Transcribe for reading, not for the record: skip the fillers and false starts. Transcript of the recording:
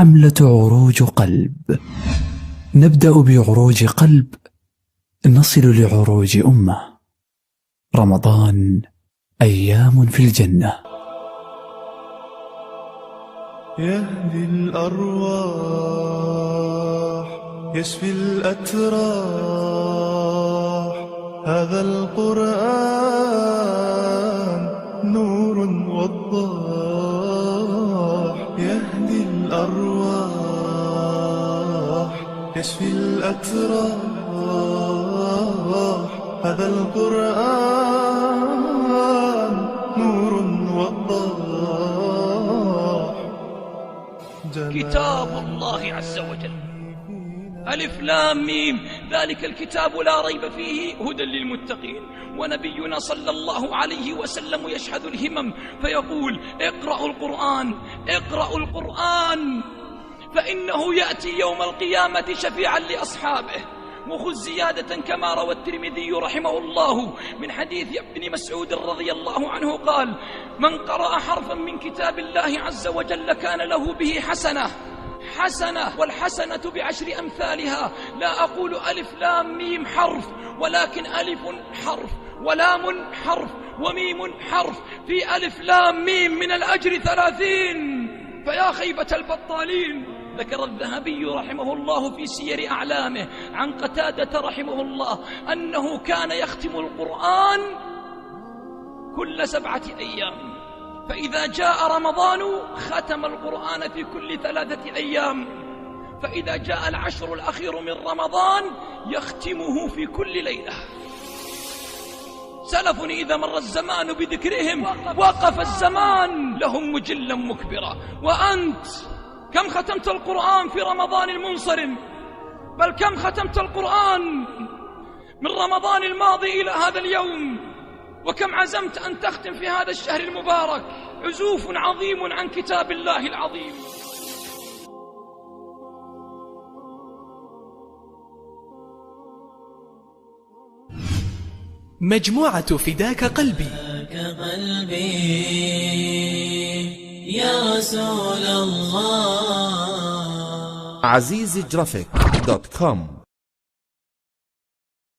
حملة عروج قلب. نبدأ بعروج قلب، نصل لعروج أمة. رمضان أيام في الجنة. يهدي الأرواح، يشفي الأتراح، هذا القرآن نور وضاح. يهدي الأرواح، يشفي الأتراح، هذا القرآن نور وضاح. كتاب الله عز وجل، ألف لام ميم، ذلك الكتاب لا ريب فيه هدى للمتقين. ونبينا صلى الله عليه وسلم يشهد الهمم فيقول: اقرأوا القرآن، اقرأوا القرآن، فإنه يأتي يوم القيامة شفيعا لأصحابه. وخذ زيادة كما روى الترمذي رحمه الله من حديث ابن مسعود رضي الله عنه قال: من قرأ حرفا من كتاب الله عز وجل كان له به حسنة، والحسنة بعشر أمثالها. لا أقول ألف لام ميم حرف، ولكن ألف حرف ولام حرف وميم حرف. في ألف لام ميم من الأجر 30. فيا خيبة البطالين. ذكر الذهبي رحمه الله في سير أعلامه عن قتادة رحمه الله أنه كان يختم القرآن كل 7 أيام، فإذا جاء رمضان ختم القرآن في كل 3 أيام، فإذا جاء العشر الأخير من رمضان يختمه في كل ليلة. سلف إذا مر الزمان بذكرهم وقف الزمان لهم مجلا مكبرا. وأنت كم ختمت القرآن في رمضان المنصرم؟ بل كم ختمت القرآن من رمضان الماضي إلى هذا اليوم؟ وكم عزمت أن تختم في هذا الشهر المبارك؟ عزوف عظيم عن كتاب الله العظيم. مجموعة فداك قلبي. يا رسول الله. عزيزجرافيك.com